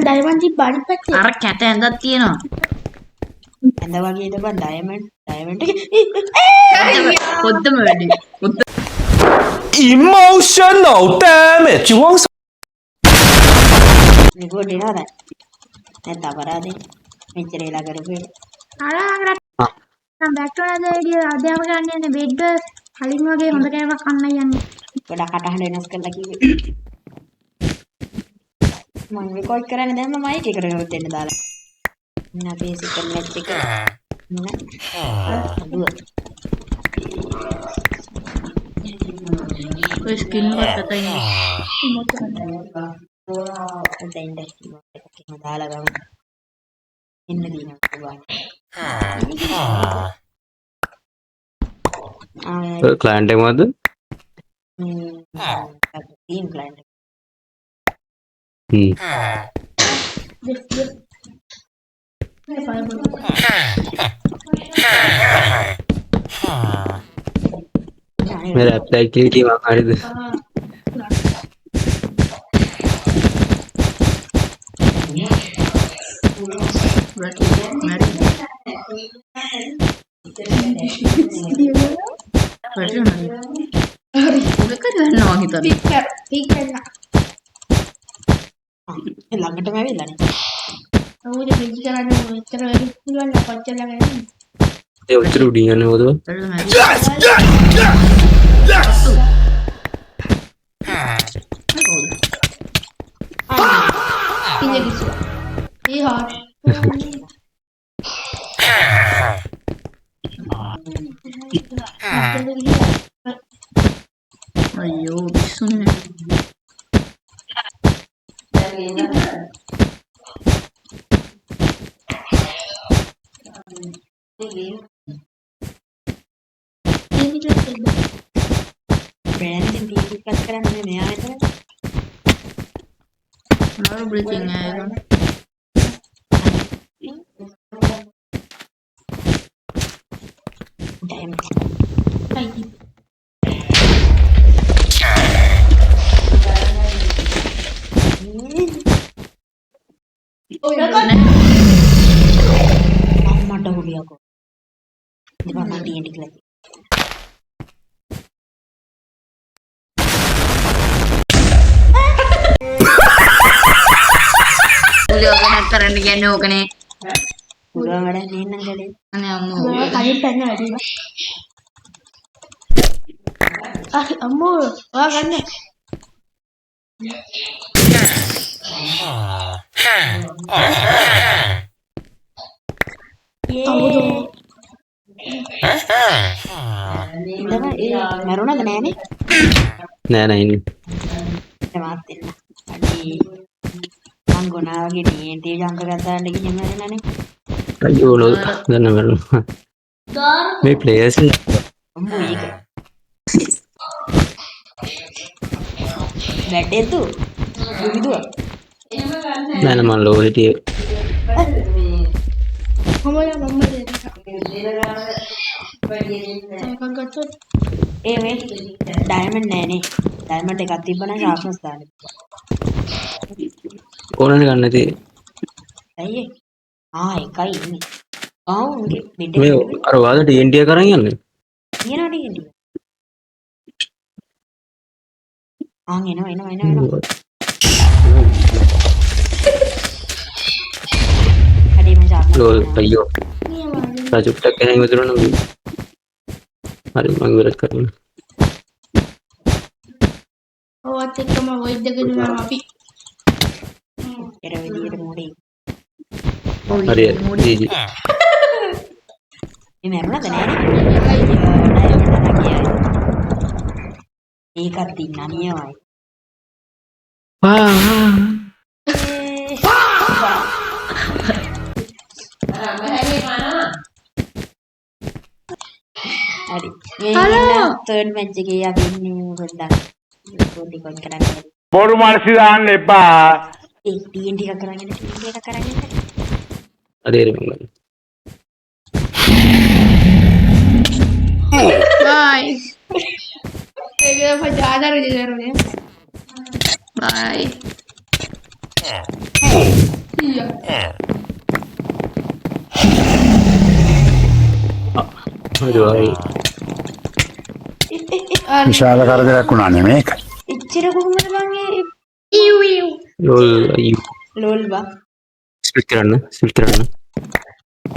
Diamond තිබ්බානි පැත්තේ. අර කැට ඇඳක් තියෙනවා. ඇඳ වගේ ඉඳපන් ඩයමන්ඩ් එක. පොද්දම වැඩි. Emotional damage. You want නිකෝ දෙනවා දැන්. නැත්නම් අපරාධේ. මෙච්චර වෙලා කරපු එක. I'm back to another video. අධ්‍යාපක යන්නේ බෙඩ් කලින් වගේ හොඳ කෑමක් කන්නයි යන්නේ. ගොඩක් කටහඬ වෙනස් කරලා කිව්වේ. මම රෙකෝඩ් කරන්නේ දැන් මම මයික් එකට රෙකෝඩ් දෙන්න දාලා. ඉන්න අපේ සිකල් මැච් එක. ඉන්න. අදුව. ඔය ස්කිල් එකත් අතයි. දැන් එකකින් දාලා ගමු. එන්න දිනවා බලන්න. client එක මොකද්ද? team client. मेरा अप्लाई की वहाँ हरिद ළඟටම ඇවිල්ලානේ. ඔව් දෙවි කරන්නේ මෙච්චර වැඩි පුළුවන් අපච්චලා ගන්නේ. ये उच्च उड़ियाँ ने वो तो ඉන්නේ කිසි. ඒ හොත්. අයියෝ විශ්ුනේ. Branding ටිකක් කරන්නේ මෙයා විතර. මාරු බ්‍රීතිං ආයෙත්. Damn. මට හොලියකෝ. ඉතින් මම ටීඑන්ටි කියලා. ලෝකෙට කරන්න කියන්නේ ඕකනේ. පුළුවන් වැඩක් නේනම් ගලේ. අනේ අම්මෝ. ඔය කලින් පැන්න වැඩි. අම්මෝ ඔයා ගන්න. මරුණද නෑනේ? නෑ නෑ ඉන්නේ. මාත් දෙන්න. අඩි මං ගොනා වගේ ටීඑන්ටි ජංග ගත්තාන්න ගිහින් මැරෙනනේ. අයියෝ නෝ දන්න මරනවා. මේ ප්ලේයර්ස් අම්මෝ ඒක. වැටෙතු. දුවිදුව. නෑ නෑ මම ලෝ හිටියේ. කොහොමද මම දෙන්න. ගත්තොත් ඒ මේ ඩයමන්ඩ් නෑනේ. ඩයමන්ඩ් එකක් තිබ්බනම් ෂාප්නස් දාන්න. ඕනනේ ගන්න නැති. ඇයි ඒ? එකයි ඉන්නේ. උන්ගේ බෙඩ් මේ අර වාද TNT එක කරන් යන්නේ. තියනවා ටීඑන්ටි. එනවා. අඩි මම ෂාප්නස්. ලෝ අයියෝ. රාජුට්ටක් ගහන් වතුරන හරි මම ඉවරත් කරනවා. ඔයත් එක්කම වොයිඩ් එක දුන්නාම අපි එර විදියට මොඩේ. හරි ජීජි. මේ මරුණද නෑනේ? ඩයමන්ඩ් එකක් ඒකත් ඉන්න නියමයි. හරි. මේ තර්ඩ් මැච් එකේ අපි ඉන්නේ පොඩ්ඩක් රිකෝඩ් කරන්නේ. බොරු මානසි දාන්න එපා. ටීඑන්ටි එකක් කරගෙන හරි හරි මම බයි. ඒක පජාදර විදියට බයි. අනිවාර්යයි. විශාල කරදරයක් වුණානේ මේක. ඉච්චර කොහොමද මං ලෝල් අයියෝ. ලෝල් බා ස්ප්ලිට් කරන්න.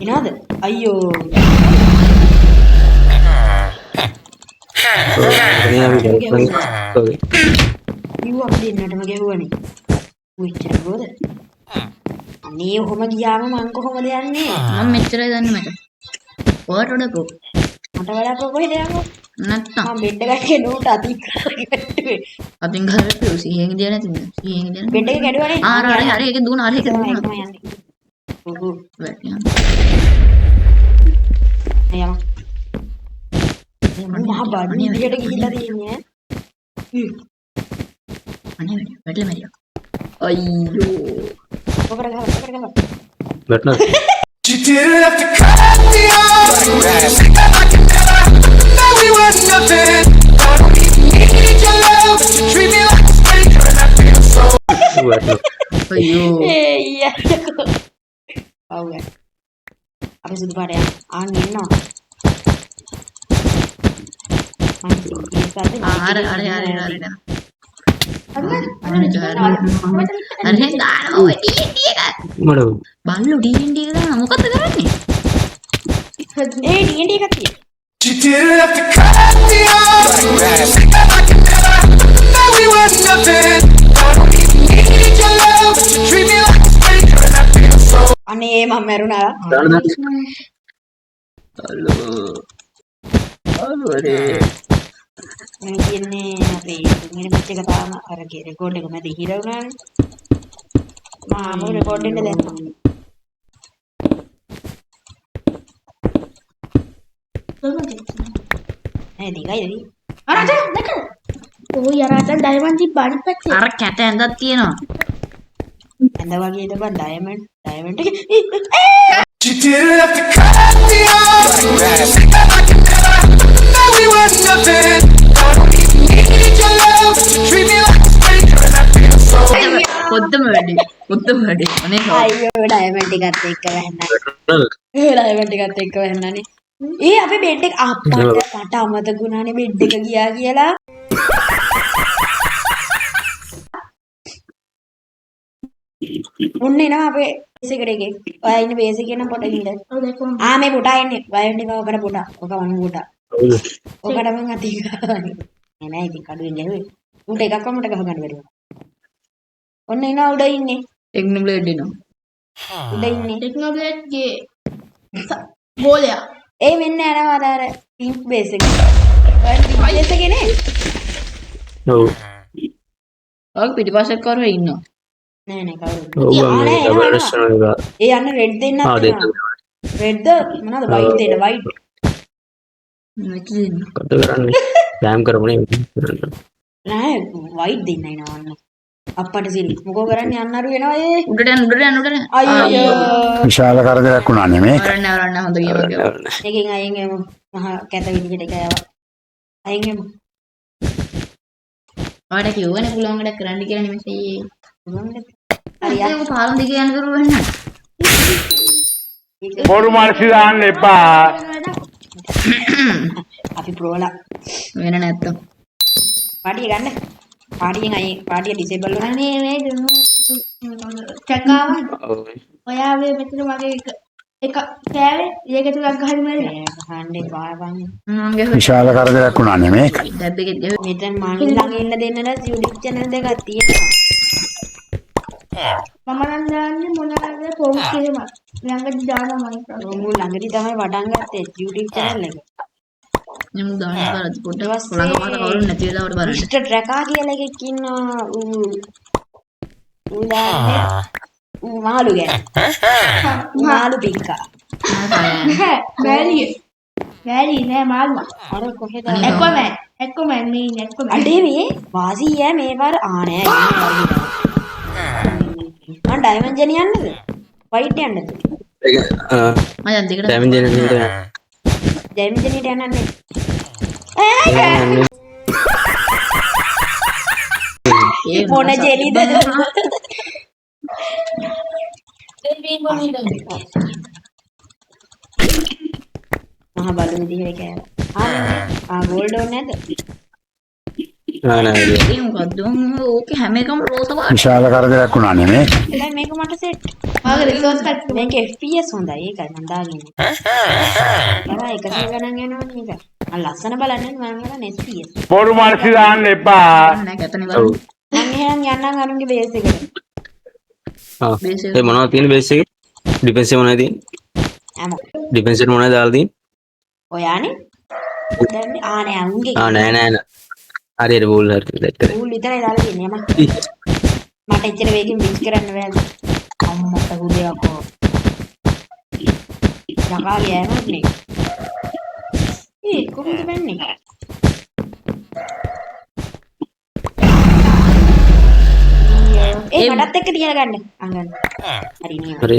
එනවාද අයියෝ මේ අපි ගල්පන් ඉව අපි දෙන්නටම ගැහුවනේ උච්චර ගෝද අනේ ඔහොම ගියාම මං කොහොමද යන්නේ මම මෙච්චරයි දන්නේ මට. ඔයාට වඩා පො. මට වඩා කොහෙද යන්නේ නැත්තම් මම බෙඩ් එකක් ගෙනුවට අතින් කරගට්ටුවේ අතින් ගහලා සිහියෙන් ඉඳිය නැතිද? සිහියෙන් ඉඳිය. බෙඩ් එක කැඩුවනේ හරි ඒක දුවන හරි ඒක දුවන. ඒකම යන්නේ ඔහු වැටියා. අයියා මහා බඩු විදියට ගිහිල්ලා තියෙන්නේ අනේ වැටල මරියා. අයියෝ. ඔකට ගහලා වැටුණා. You didn't have to cut me off like that. Like you never thought we were nothing. I don't even need your love, but you treat me like a stranger, and I feel so. වැටුණා. අයියෝ. iya ඔව් අපි සුදු පාටයක් ආන් ඉන්නවා මම ඉස්සරද හරි. අනේ දාන ඔය D&D එක. මඩ බල්ලු D&D එක දාන මොකද කරන්නේ? ඒ D&D එකක් තියෙනවා You didn't have to cut me off like that. Like you never thought we were nothing. I don't even need your love, but you treat me like a stranger, and I feel so. අනේ මම මැරුණා දාන්න. Hello අරේ මම කියන්නේ අපේ තුන්වෙනි match එක තාම අර රෙකෝඩ් එක මැද හිර වුණානේ මම රෙකෝඩ් එක දැම්මා දිගයි අරට දැක ඕ යරට ඩයමන්ඩ් බඩ පැත්තේ අර කැට ඇඳක් තියෙනවා. ඇඳ වගේ ඉඳපන් ඩයමන්ඩ් එක You didn't have to cut me off like that. Like you never thought we were nothing. I don't even need your love, but you treat me like a stranger, and I feel so. පොද්දම වැඩි. අනේ අයියෝ diamond එකත් එක්ක වැහන්නයි diamond එකත් එක්ක වැහන්නනේ ඒ අපේ bed එක අප්පට මට අමතකුණානේ බෙඩ් එක ගියා කියලා ඔන්න එනවා අපේ බේස් එකට එකේ ඔයා ඉන්න බේස් එකේ නම් පොඩ්ඩක් ඉන්න ඔව් දැක්කම මේ පුටා එන්නේ වයන් එක ඔකට පුටා ඔක වන්න පුටා ඔකට මං අති ගානේ නෑ ඉතින් කඩුවෙන් ගැහුවේ උන්ට එකක් වමට ගහ ගන්න බැරි වුණා ඔන්න එනවා උඩ ඉන්නේ ටෙක්නොලොජි එනවා. උඩ ඉන්නේ ටෙක්නොලොජිගේ බෝලය ඒ මෙන්න යනවා අර පින්ක් බේස් එක ඔය පින්ක් බේස් එකේ නේ ඔව් ඔය පිටිපස්සෙක් කරුවේ ඉන්නවා. නෑ නෑ කවුරුත් ඔව් මම ඩබල් රෙස්ටෝරන්ට් එක ඒ යන්න රෙඩ් දෙන්නත් දෙන්න රෙඩ්ද මොනවද වයිට් දෙන්න වයිට් මෙච්චර ඉන්න. කට කරන්නේ ස්පෑම් කරමුනේ නෑ වයිට් දෙන්න එනවා අන්න අප්පට සිරි මොකෝ කරන්නේ අන්න අරු වෙනවා ඒ උඩට යන්න. අයියෝ විශාල කරදරයක් වුණානේ මේක. වරන්න හොඳ ගේමක් ගියා. එකෙන් අයින් එමු මහා කැත විදිහට එක යවා අයින් එමු ඔයාලට කිව්වනේ පුළුවන් වැඩක් කරන්න කියලා නෙමෙයි අයියේ. හරි ඒක පාලම් දිගේ යන්න කරුව වෙන්න. බොරු මානසි දාන්න එපා. අපි ප්‍රෝලා වෙන නැත්තම්. පාටිය ගන්න පාටියෙන් අයින් පාටිය ඩිසේබල් වුණා අනේ මේ චකාව ඔව් ඔයාගේ මෙතන වගේ එක කෑවේ ඒක ටිකක් ගහන්න බැරිද හන්නේ පාපන් මම ගේ විශාල කරදරයක් වුණානේ මේක. දැබ් එකේ ගේ මෙතන මන් ළඟ ඉන්න දෙන්නට YouTube channel දෙකක් තියෙනවා මම නම් දාන්නේ මොනවාද පොම් කිරීම ළඟදී දානවා මම මම ළඟදී තමයි වඩන් ගත්තේ YouTube channel එක මම දාන්න කරත් පොඩ්ඩක් ළඟ මාත කවුරුත් නැති වෙලාවට බලන්න. මිස්ටර් ට්‍රැකා කියලා එකෙක් ඉන්නවා ඌ දාන්නේ ඌ මාළු ගැන මාළු පික්කා බැරිය නෑ මාළුවා අර කොහෙද එක්කොමන් මේ එක්කොමන් අඩේ මේ වාසී ඈ මේ පාර නෑ මම ඩයමන්ඩ් ජෙනි යන්නද වයිට් යන්නද ඒක මම දැන් දෙකට ඩැමේජ් එන නේද ඩයමන්ඩ් ජෙනිට යන්නන්නේ ඒ මොන ජෙනිද මහා බලු විදිහේ කෑවා. ගෝල්ඩ් ඕනේ නැද්ද? නෑ නෑ ඒ මොකද්ද ඕකේ හැම එකම රෝස පාට විශාල කරදරයක් වුණා නෙමේක. දැන් මේක මට සෙට්. ආගේ රිසෝස් කට් මේක FPS හොඳයි. ඒකයි මම දාගෙන ඉන්නේ. බලා 100 ගණන් යනවනේ මේක. ලස්සන බලන්නේ මම කරන්නේ FPS. බොරු මානසි දාන්න එපා. නෑ ගැතනේ ඔව් බලන්න මම එහෙනම් යන්නම් අරුන්ගේ බේස් එකට. බේස් එක ඒ මොනවද තියෙන්නේ බේස් එකේ ඩිෆෙන්ස් එක මොනවද තියෙන්නේ අම ඩිෆෙන්ස් එක මොනවද දාලා තියෙන්නේ ඔයානේ දැන් නෑ උන්ගේ නෑ නෑ හරියට බෝල් හරියට දැක්ක ඌල් විතරයි දාලා තියෙන්නේ මම මට එච්චර වේගෙන් විච් කරන්න බෑ අම්මට හුදේ අකෝ යකාගේ යෑමක් නේ කොහොමද වෙන්නේ මටත් එක්ක තියලා ගන්න අංගන්න හරි නේ හරි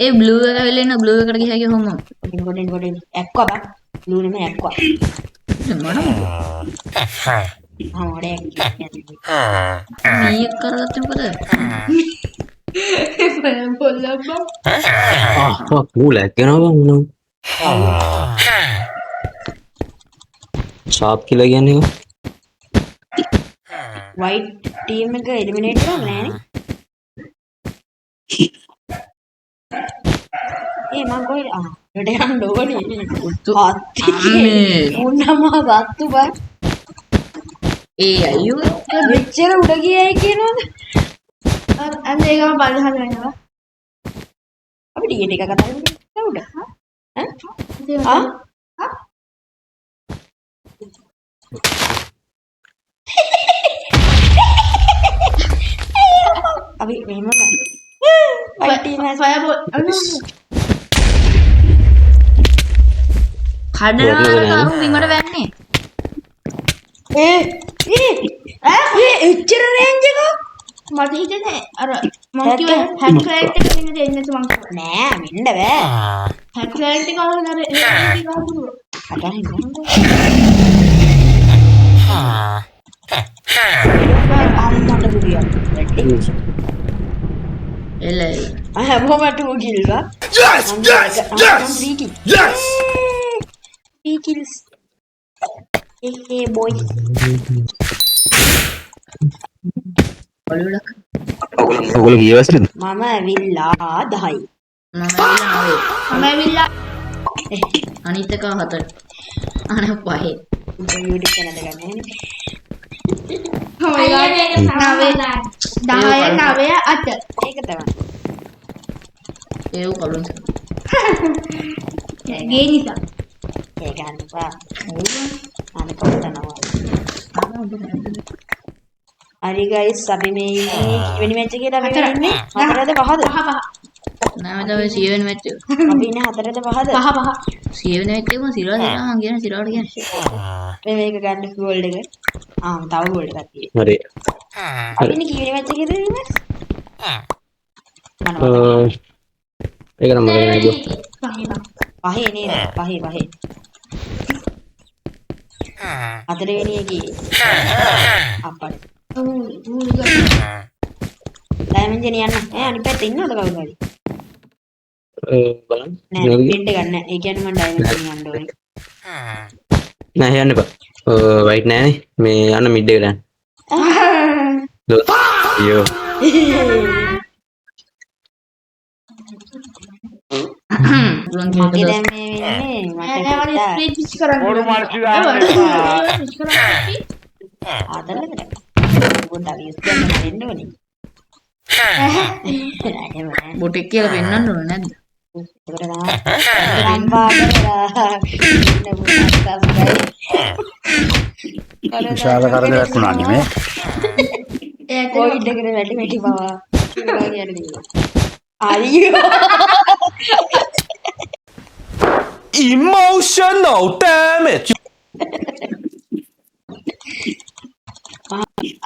ඒ බ්ලූ එක වෙලෙන බ්ලූ එකට ගියා කොහොම ගොඩෙන් ඇක්වා බා බ්ලූ නෙමෙයි ඇක්වා මොඩේ මීයක් කරගත්තේ මොකද බෝල් එක්කනවා බං ෂාප් කියලා කියන්නේ වයිට් ටීම් එක එලිමිනේට් කරන්නේ නෑනේ ඒ මං කොහෙද ඊට යන්න ඕනේ අම්මේ උන්නම ගත්තු බා ඒ අයියෝ මෙච්චර උඩ ගියයි කියනවද අන්න ඒකම බලන්න හදනවා අපි ඩීඑට් එක කතා කරන්නේ උඩ අපි මෙහෙම වයිට් ටීම් හැස් කඩනවා කරු විමර වැන්නේ එච්චර රේන්ජ් එක මට හිතෙන්නේ අර මම කිව්ව හැක් ක්ලයින්ට් එක වෙන දෙන්නේ නැතු මං නෑ වෙන්න බෑ හැක් ක්ලයින්ට් එක අහලා අර ඒක ගහපුවා අතන අම්මට ගියා එලයි හැමෝමට ගිල්වා Yes! Yes! Yes! Yes! 3 kills boy ඔළුවලක් ඔයගොල්ලෝ ගිය වසරේද මම ඇවිල්ලා 10යි මම ඇවිල්ලා අනිත් එක 4 අනේ පහේ YouTube channel එක ගන්න ඒක තමයි ඒව කලුන් ගේ නිසා ඒක ගන්නපා අනේ කොටනවා හරි ගයිස් අපි මේ වෙනි මැච් එකේ අපි ඉන්නේ 4ද 5ද නෑ මම තමයි 100 වෙනි මැච් එක අපි ඉන්නේ 4ද 5ද 5 100 වෙනි මැච් එක මම සිරා මම කියන සිරාවට කියන්නේ මේක ගන්න ගෝල්ඩ් එක තව ගෝල්ඩ් එකක් තියෙනවා හරි අපි ඉන්නේ කී වෙනි මැච් එකේද ඉන්නේ ඒක නම් මම නෑ ගෝ පහේ නේද පහේ හතරවෙනි එකේ අප්පට ඩයිමන්ජන් යන්න අනිත් පැත්තේ ඉන්නවද කවුරු හරි බලන්න නෑ පින්ඩ ගන්න ඒ කියන්නේ මම ඩයිමන්ජන් යන්න ඕනේ නෑ යන්න එපා වයිට් නෑනේ මේ යන්න මිඩ් එකට යන්න අයියෝ මගේ දැන් මේ වෙන්නේ මට ස්පීඩ් පිච් කරන්න බොරු මානසි දාන්න ආදරලකට පොඩ්ඩක් යස් ගන්න දෙන්න ඕනේ බොටෙක් කියලා පෙන්වන්න ඕනේ නැද්ද විශාල කරදරයක් වුණා නෙමේක. කොයිඩ් එකට වැටි පවා කියලා කියන්නේ අයියෝ Emotional damage!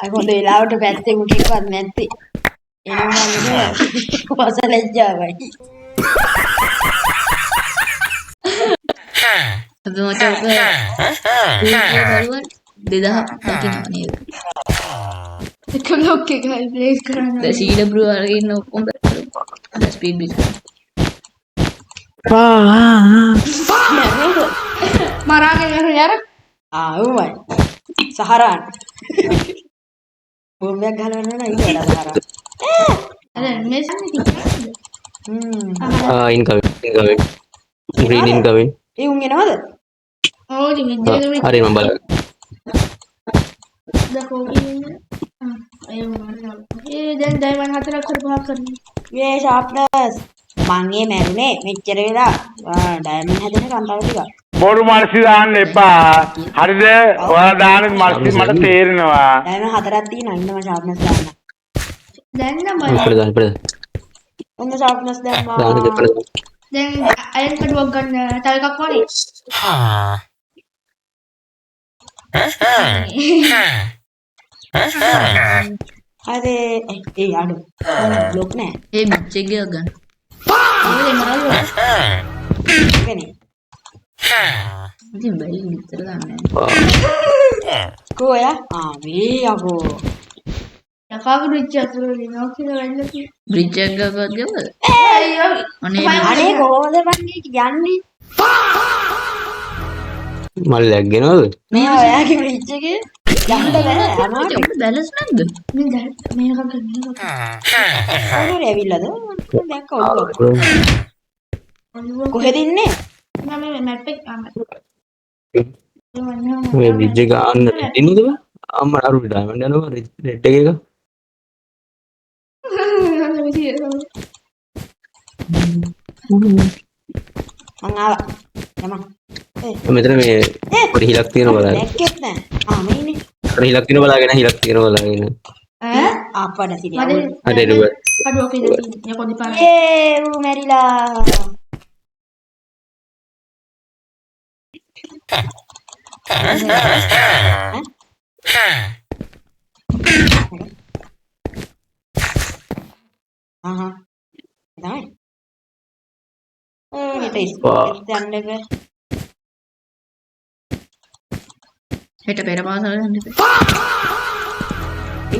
අය හොඳ වෙලාවට පැත්තේ මුටික්වත් නැත්තේ එනවා නේද වසලැජ්ජාවයි අපි මචං ඔක බලුවන් 2000 දකින්න නේද එක ලොක් එකයි ප්ලේස් කරන්න සීල බ්‍රෝ අරගෙන ඉන්න ඔක්කොම ස්පීඩ් බිස් මරාගෙන යන ආවයි සහරාන් බෝම්බයක් ගහලා නෑ ඊට වඩා සහරාන් අර මේ සම්මි තිබ්බද incoming green incoming ඒ උන් එනවද ඕ ඉතින් ඉන්නේ හරි මම බලන්න දැන් ඩයමන්ඩ් 4ක් කරපුවා කරන්නේ මේ ෂාප්නස් මං ඒ මැරුනේ මෙච්චර වෙලා ඩයමන්ඩ් හැදෙන කන්තාව ටික බොරු මල්සි දාන්න එපා. හරිද? ඔයාලා දාන මල්සි මට තේරෙනවා. ඩයමන්ඩ් 4ක් තියෙනවා ඉන්නම ෂාප්නස් දාන්න දැන් නම් ඉපරද ඔන්න ෂාප්නස් දැම්මා දාන්න දෙපළ දැන් අයන් කඩුවක් ගන්න තව එකක් වනේ හරි ඒ අඩු බ්ලොක් නෑ ඒ බිච් එක ගන්න කෙනේ ඉතින් බැරි විතර ගන්න කොයා මේ යකෝ යකාගේ රිච් අතුරුනේ නෝ කියලා වෙන්න කි බ්‍රිජ් එක ගාවත් ගමද අයියෝ අනේ අනේ කොහොමද බන්නේ යන්නේ මල් ලැග්ගෙනවද මේ ඔයාගේ බ්‍රිජ් එකේ යන්න බෑ අමාරු උඹ බැලන්ස් නැද්ද මේ දැන් මේක ගන්න කවුරු ඇවිල්ලාද දැක්ක ඔළුව කොහෙද ඉන්නේ මම මේ මැප් එක මේ බ්‍රිජ් එක ගන්න ඉන්නද අම්මා අරු ඩයමන්ඩ් යනවා රෙඩ් එක මං ආවා යමන් මෙතන මේ පොඩි හිලක් තියෙනවා බලන්න දැක්කෙත් නෑ මේ ඉන්නේ පොඩි හිලක් තියෙනවා බලාගෙන හිලක් තියෙනවා බලාගෙන අපඩ සිරියා අර එළුව කඩුවක් ඉඳලා තියෙන කොඩි පාන ඒ ඌ මැරිලා ආහා නෑ හිට ඉස්කෝලේට යන්න බෑ හෙට පෙර පාසල යන්න ඉතින්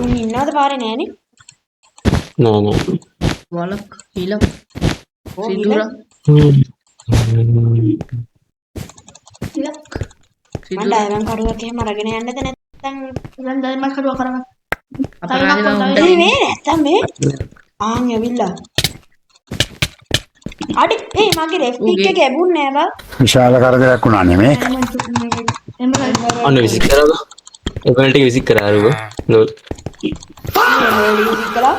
උන් ඉන්නවද පාරේ නෑනේ නෑ නෑ වලක් හිලක් ඕ සිදුර ඉලක් මම ඩයමන්ඩ් කඩුවක් එහෙම අරගෙන යන්නද නැත්තම් දැන් ඩයමන්ඩ් කඩුවක් කරගන්න අපරාධ මේ නැත්තම් මේ ආන් ඇවිල්ලා අඩි ඒ මගේ ලෙෆ්ට් ටික් එක ලැබුණේ නෑ බා විශාල කරදරයක් වුණා නෙමේ. අන්න විසික් කරා ඒ වලට විසික් කරා අරුව නෝල් කළා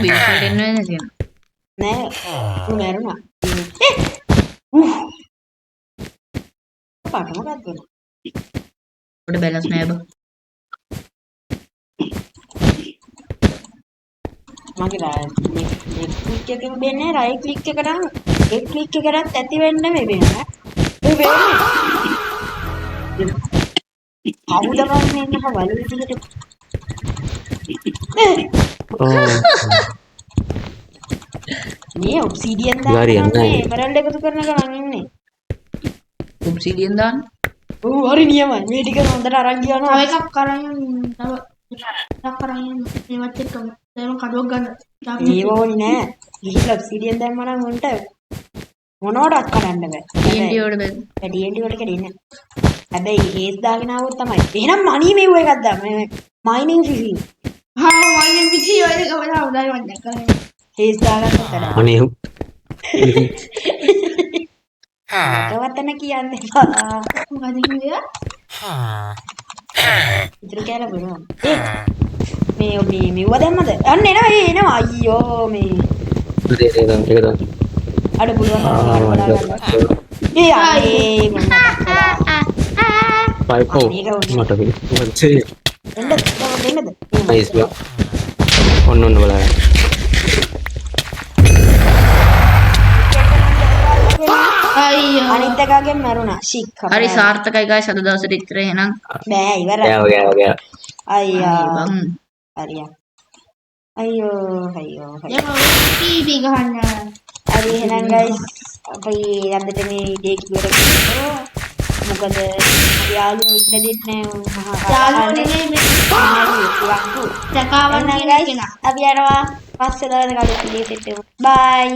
බිස් වලට එන්න වෙන තියෙන නෑ ඌ මැරුණා පාට මොකක්ද උඩ බැලන්ස් නෑ බා මගේ ලෙෆ්ට් ක්ලික් එකෙන් වෙන්නේ රයිට් ක්ලික් එකට නම් ඒ ක්ලික් එකටත් ඇති වෙන්න මේ වෙන්නේ ඒ වෙන්නේ කවුද කරන්නේ නේද වල විදිහට මේ ඔබ්සිඩියන් ගාරියක් දාන්නේ නැහැ. එමරල්ඩ් එකතු කරන ගමන් ඉන්නේ ඔබ්සිඩියන් දාන්න ඌ හරි නියමයි මේ ටික හොඳට අරන් තව ගියානවා එකක් කරන් තව එකක් කරන් මේවත් එක්කම දැන් කඩුවක් ගන්න ඒ ඕනි නෑ ගිහිල්ලා ඔබ්සිඩියන් දැම්මම නම් උන්ට මොනවටවත් කරන්න බෑ TNT වල බැල TNT වලට කැඩෙන්නේ හැබැයි හේස් දාගෙන ආවොත් තමයි එහෙනම් මනී මෙව එකක් දාන්න මයිනින් ෆිෂින් හා මයින් පිටි ඔය එක වල හොඳයි වන්ද කරන්නේ හේස් දාගන්න කරා අනේ තවතන කියන්නේ එපා මොකද කිව්වේ ඉතින් කියලා බලන්න මේ ඔබේ මෙව දැම්මද අන්න එනවා අයියෝ මේ ඒක තමයි අඩ පුළුවන් ඒ අනේ පයිපෝ මට පිළිච්චේ දෙන්නද නයිස් බා ඔන්න බලන්න අයියෝ අනිත් එකගෙන් මරුණා ෂික් හරි සාර්ථකයි ගායිස් අද දවසට ඉතර එහෙනම් බෑ ඉවරයි ගෑ අයියා බං හරියා අයියෝ අයියෝ දැන් ඔය ටීවී ගහන්න හරි එහෙනම් guys අපි අදට මේ ඩේ ඉවර කරමු මොකද අපි යාළුවෝ ඉන්න දෙන්නේ මහා යාළුවෝ නෙමෙයි මේ යාළුවෝ සකාවන් කියන කෙනා අපි යනවා පස්සේ දාලා කලින් වීඩියෝ සෙට් එක. බයි.